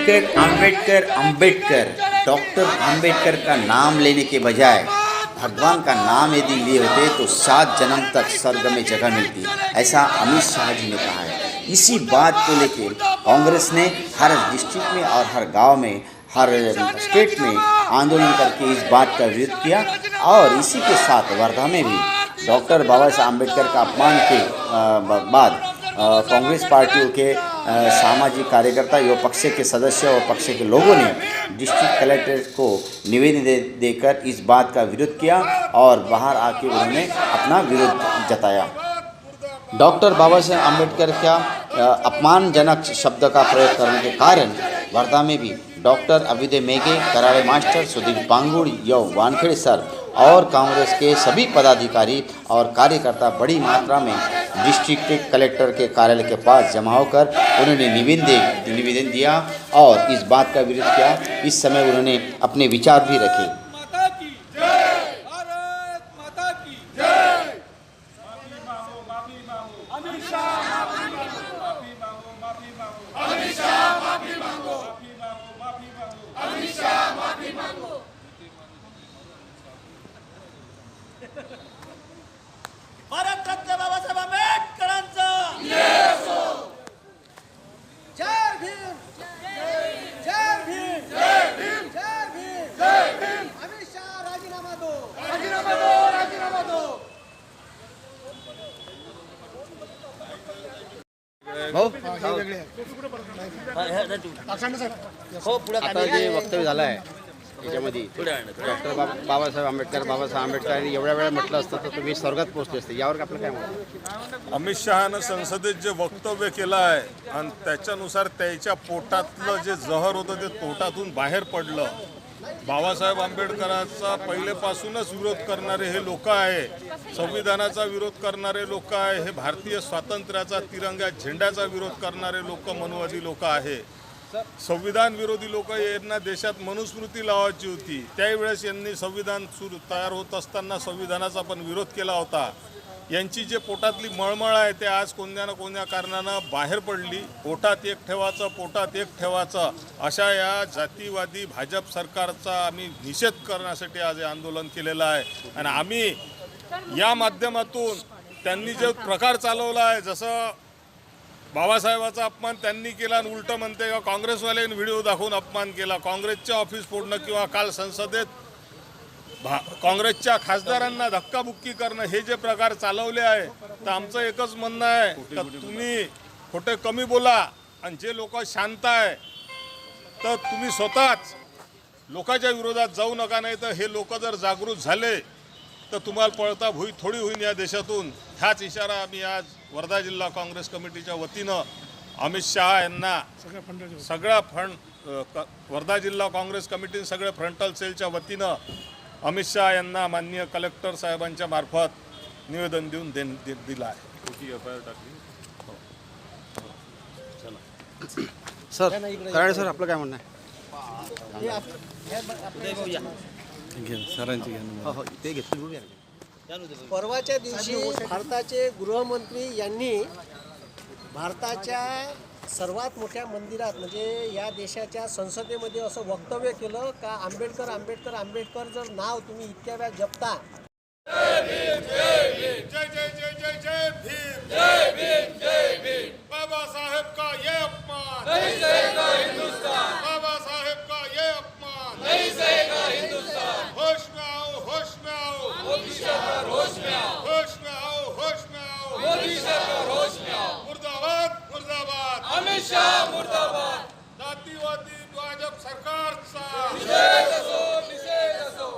Ambedkar Ambedkar Ambedkar. Doctor Ambedkar का नाम लेने के बजाय भगवान का नाम यदि लिए होते तो 7 जन्म तक स्वर्ग में जगह मिलती, ऐसा अमित शाह जी ने कहा है। इसी बात को लेकर कांग्रेस ने हर डिस्ट्रिक्ट में और हर गांव में, हर स्टेट में आंदोलन करके इस बात का विरोध किया। और इसी के साथ वर्धा में भी डॉक्टर बाबा साहब अम्बेडकर का अपमान के बाद कांग्रेस पार्टियों के सामाजिक कार्यकर्ता, युवा पक्ष के सदस्य और पक्ष के लोगों ने डिस्ट्रिक्ट कलेक्टर को निवेदन देकर इस बात का विरोध किया और बाहर आके उन्होंने अपना विरोध जताया। डॉक्टर बाबा साहब अम्बेडकर का अपमानजनक शब्द का प्रयोग करने के कारण वर्धा में भी डॉक्टर अभ्युदय मेघे, कराड़े मास्टर सुधीर पांगुड़, यव वानखेड़े सर और कांग्रेस के सभी पदाधिकारी और कार्यकर्ता बड़ी मात्रा में डिस्ट्रिक्ट कलेक्टर के कार्यालय के पास जमा होकर उन्होंने निवेदन दिया और इस बात का विरोध किया। इस समय उन्होंने अपने विचार भी रखे। भारत रत्न बाबासाहेब आंबेडकरांचा जय भीम, जय भीम, जय भीम, जय भीम, जय भीम। अमित शाह राजीनामा दो, राजीनामा दो, राजीनामा दो। आता जे वक्तव्य झालं आहे याच्यामध्ये डॉक्टर बाबासाहेब आंबेडकर आणि एवढ्या वेळा म्हटलं असतं तर तुम्ही स्वर्गात पोहोचले असते, यावर आपलं काय म्हणणं? अमित शहानं संसदेत जे वक्तव्य केलं आहे आणि त्याच्यानुसार त्याच्या पोटातलं जे जहर होतं ते पोटातून बाहेर पडलं। बाबासाहेब आंबेडकरांचा पहिलेपासूनच विरोध करणारे हे लोक आहे, संविधानाचा विरोध करणारे लोक आहे, हे भारतीय स्वातंत्र्याचा तिरंगा झेंड्याचा विरोध करणारे लोक, मनुवादी लोक आहे। संविधान विरोधी लोक यांना देशात मनुस्मृती लावायची होती, त्यावेळेस यांनी संविधान तयार होत असताना संविधानाचा पण विरोध केला होता। यांची जे पोटातली मळमळ आहे ते आज कोणत्या ना कोणत्या कारणानं बाहेर पडली। पोटात एक ठेवायचं, पोटात एक ठेवायचं अशा या जातीवादी भाजप सरकारचा आम्ही निषेध करण्यासाठी आज हे आंदोलन केलेलं आहे। आणि आम्ही या माध्यमातून त्यांनी जे प्रकार चालवला आहे, जसं बाबासाहेबाचा अपमान त्यांनी केला आणि उलट म्हणते का काँग्रेसवाल्यांनी व्हिडिओ दाखवून अपमान केला, काँग्रेसचे ऑफिस फोडणं किंवा काल संसदेत काँग्रेसच्या खासदारांना धक्काबुक्की करणं, हे जे प्रकार चालवले आहे तर आमचं एकच म्हणणं आहे की तुम्ही खोटे कमी बोला आणि जे लोक शांत आहे तर तुम्ही स्वतःच लोकांच्या विरोधात जाऊ नका, नाही तर हे लोक जर जागृत झाले तर तुम्हाला पळता भुई थोडी होईल या देशातून। हाच इशारा आम्ही आज वर्धा जिल्हा काँग्रेस कमिटीच्या वतीनं अमित शहा यांना सगळ्या वर्धा जिल्हा काँग्रेस कमिटी सगळ्या फ्रंटल सेलच्या वतीनं अमित शहा यांना माननीय कलेक्टर साहेबांच्या मार्फत निवेदन देऊन दिलं आहे। सर कराडे सर आपलं काय म्हणणं आहे? ते घेतलं। परवाच्या दिवशी भारताचे गृहमंत्री यांनी भारताच्या सर्वात मोठ्या मंदिरात म्हणजे या देशाच्या संसदेमध्ये असं वक्तव्य केलं का आंबेडकर आंबेडकर आंबेडकर जर नाव तुम्ही इतक्या वेळा जपता, जय भीम, जय भीम, जय जय जय जय जय भीम, जय भीम, जय भीम। बाबासाहेब का ये अपमान नहीं सहेगा हिंदुस्तान, बाबासाहेब का ये अपमान नहीं सहेगा हिंदुस्तान। होश में आओ, होश में आओ, मोदी सरकार होश में आओ, होश में आओ, होश में आओ, मोदी सरकार होश में आओ। मुर्दाबाद, मुर्दाबाद, अमित शाह मुर्दाबाद। जातीवादी भाजप सरकारचा निषेध असो, निषेध असो।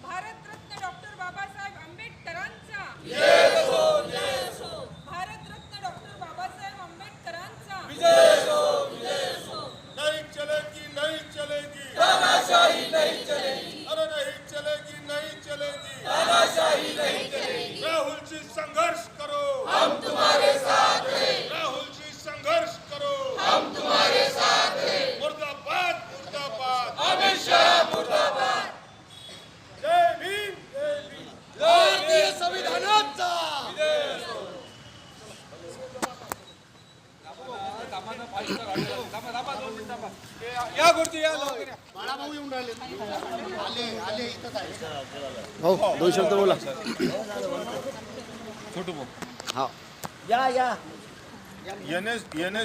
भारतरत्न डॉक्टर बाबासाहेब आंबेडकरांचा निषेध असो, निषेध असो। भारतरत्न डॉक्टर बाबासाहेब आंबेडकरांचा विजय असो, विजय असो। नहीं चलेगी, नहीं चलेगी, तानाशाही नहीं चलेगी, अरे नहीं चलेगी, नहीं चलेगी, तानाशाही नहीं चलेगी। राहुल जी संघर्ष करो, हम तुम्हारे साथ हैं। राहुल जी संघर्ष करो, हम तुम्हारे साथ हैं। मुर्दाबाद, मुर्दाबाद, अमित शाह मुर्दाबाद। जय भीम, जय भीम। भारतीय संविधानाचा विजय असो। दाबा 2 मिनिटं हो 2 शब्द बोला. हा या येणे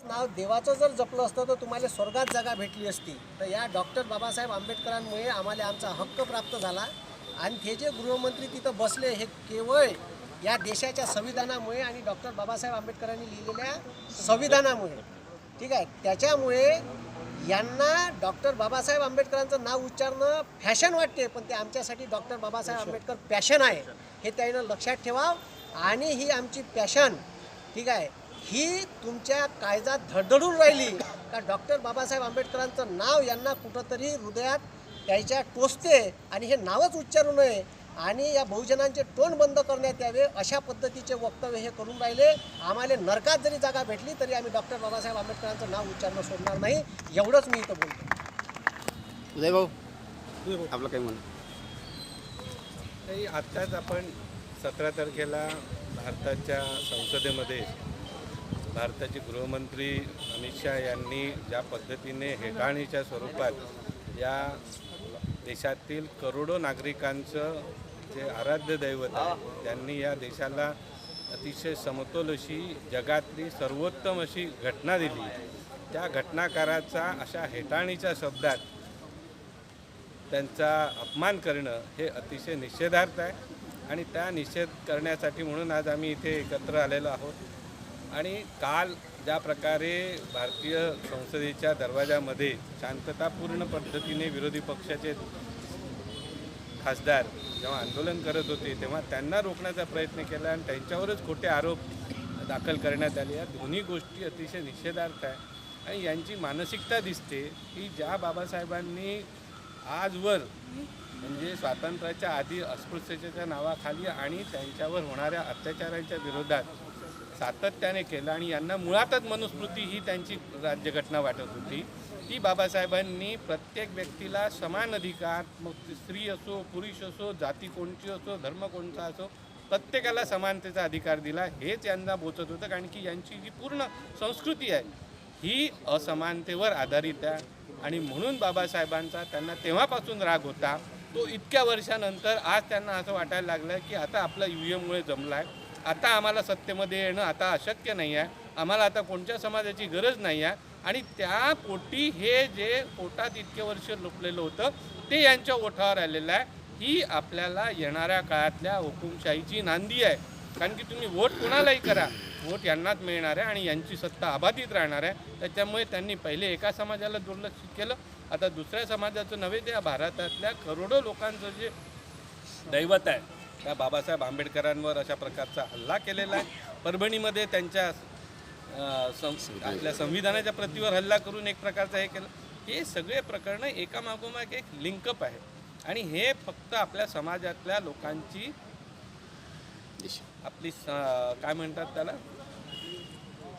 नाव देवाचं जर जपलं असतं तर तुम्हाला स्वर्गात जागा भेटली असती. तर या डॉक्टर बाबासाहेब आंबेडकरांमुळे आम्हाला आमचा हक्क प्राप्त झाला आणि हे जे गृहमंत्री तिथं बसले हे केवळ या देशाच्या संविधानामुळे आणि डॉक्टर बाबासाहेब आंबेडकरांनी लिहिलेल्या संविधानामुळे. ठीक आहे, त्याच्यामुळे यांना डॉक्टर बाबासाहेब आंबेडकरांचं नाव उच्चारणं फॅशन वाटते, पण ते आमच्यासाठी डॉक्टर बाबासाहेब आंबेडकर पॅशन आहे हे त्यानं लक्षात ठेवा. आणि ही आमची पॅशन, ठीक आहे, ही तुमच्या काळजात धडधडून राहिली का डॉक्टर बाबासाहेब आंबेडकरांचं नाव यांना कुठंतरी हृदयात त्याच्या टोचते आणि हे नावच उच्चारू नये आणि या बहुजनांचे तोंड बंद करण्यात यावे अशा पद्धतीचे वक्तव्य हे करून राहिले. आम्हाला नरकात जरी जागा भेटली तरी आम्ही डॉक्टर बाबासाहेब आंबेडकरांचं नाव उच्चारणं सोडणार नाही. एवढंच मी इथं बोलतो. उदय भाऊ आपलं काय म्हणणं? नाही, आत्ताच आपण 17 तारखेला भारताच्या संसदेमध्ये भारताचे गृहमंत्री अमित शहा यांनी ज्या पद्धतीने हेटाळणीच्या स्वरूपात या देशातील करोडो नागरिकांचं जे आराध्य दैवत आहे त्यांनी या देशाला अतिशय समतोल अशी जगातली सर्वोत्तम अशी घटना दिली. त्या घटनाकाराचा अशा हेटाळणीच्या शब्दात त्यांचा अपमान करणं हे अतिशय निषेधार्थ आहे आणि त्या निषेध करण्यासाठी म्हणून आज आम्ही इथे एकत्र आलेलो आहोत. आणि काल ज्या प्रकारे भारतीय संसदेच्या दरवाजामध्ये शांततापूर्ण पद्धतीने विरोधी पक्षाचे खासदार जेव्हा आंदोलन करत होते तेव्हा त्यांना रोखण्याचा प्रयत्न केला आणि त्यांच्यावरच खोटे आरोप दाखल करण्यात आले. या दोन्ही गोष्टी अतिशय निषेधार्थ आहे आणि यांची मानसिकता दिसते की ज्या बाबासाहेबांनी आजवर म्हणजे स्वातंत्र्याच्या आधी अस्पृश्यतेच्या नावाखाली आणि त्यांच्यावर होणाऱ्या अत्याचारांच्या विरोधात सातत्याने केलं आणि यांना मुळातच मनुस्मृती ही त्यांची राज्यघटना वाटत होती. ती बाबासाहेबांनी प्रत्येक व्यक्तीला समान अधिकार, मग ती स्त्री असो, पुरुष असो, जाती कोणची असो, धर्म कोणता असो, प्रत्येकाला समानतेचा अधिकार दिला. हेच यांना बोचत होतं कारण की यांची जी पूर्ण संस्कृती आहे ही असमानतेवर आधारित आहे आणि म्हणून बाबासाहेबांचा त्यांना तेव्हापासून राग होता. तो इतक्या वर्षानंतर आज त्यांना असं वाटायला लागलं की आता आपला EVMमुळे जमला आहे, आता आम्हाला सत्तेमध्ये येणं आता अशक्य नाही आहे, आम्हाला आता कोणत्या समाजाची गरज नाही आहे आणि त्या पोटी हे जे पोटात इतके वर्ष लुपलेलं होतं ते यांच्या ओठावर आलेलं आहे. ही आपल्याला येणाऱ्या काळातल्या हुकुमशाहीची नांदी आहे. कारण की तुम्ही वोट कोणालाही करा, वोट यांनाच मिळणार आहे आणि यांची सत्ता अबाधित राहणार आहे. त्याच्यामुळे त्यांनी पहिले एका समाजाला दुर्लक्षित केलं, आता दुसऱ्या समाजाचं नव्हे त्या भारतातल्या करोडो लोकांचं जे दैवत आहे त्या बाबासाहेब आंबेडकरांवर अशा प्रकारचा हल्ला केलेला आहे. परभणीमध्ये त्यांच्या आपल्या संविधानाच्या प्रतिवर हल्ला करून एक प्रकारचा हे केलं. हे सगळे प्रकरणं एकामागोमाग एक लिंकअप आहे आणि हे फक्त आपल्या समाजातल्या लोकांची आपली काय म्हणतात त्याला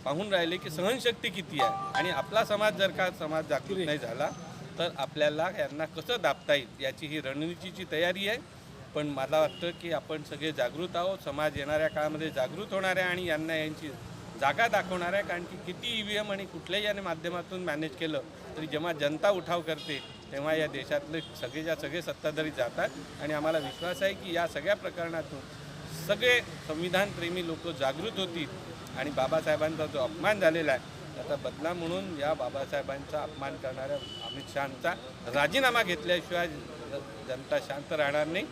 पाहून राहिले की सहनशक्ती किती आहे आणि आपला समाज जर का समाज जागृत नाही झाला तर आपल्याला यांना कसं दाबता येईल याची ही रणनीतीची तयारी आहे. पण मला वाटतं की आपण सगळे जागृत आहोत, समाज येणाऱ्या काळामध्ये जागृत होणार आहे आणि यांना यांची जागा दाखवणार आहे. कारण की किती EVM आणि कुठल्याही याने माध्यमातून मॅनेज केलं तरी जेव्हा जनता उठाव करते तेव्हा या देशातले सगळेच्या सगळे सत्ताधारी जातात आणि आम्हाला विश्वास आहे की या सगळ्या प्रकरणातून सगळे संविधानप्रेमी लोक जागृत होतील आणि बाबासाहेबांचा जो अपमान झालेला आहे त्याचा बदला म्हणून या बाबासाहेबांचा अपमान करणाऱ्या अमित शहांचा राजीनामा घेतल्याशिवाय जनता शांत राहणार नाही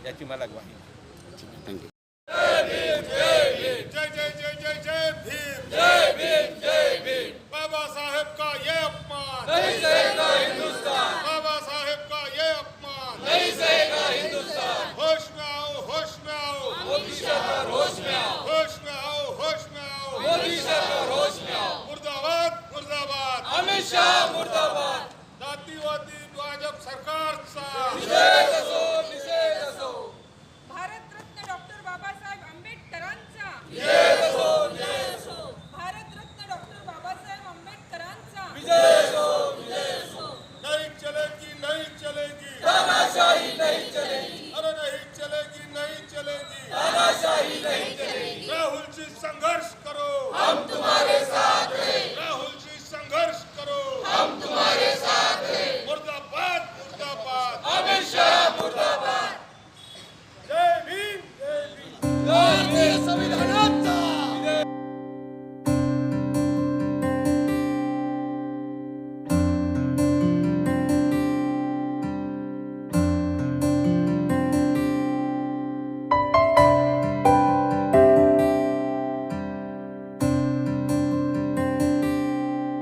याची मला ग्वाही. थँक्यू. जय जय जय जय जय भीम, जय भीम जय भीम. बाबासाहेब का ये अपमान नहीं सहेगा हिंदुस्तान, बाबासाहेब का ये अपमान नहीं सहेगा हिंदुस्तान. होश में आओ, होश में आओ, मोदी सरकार होश में आओ, होश में आओ, होश में आओ, मोदी सरकार होश में आओ. मुर्दाबाद मुर्दाबाद, अमित शाह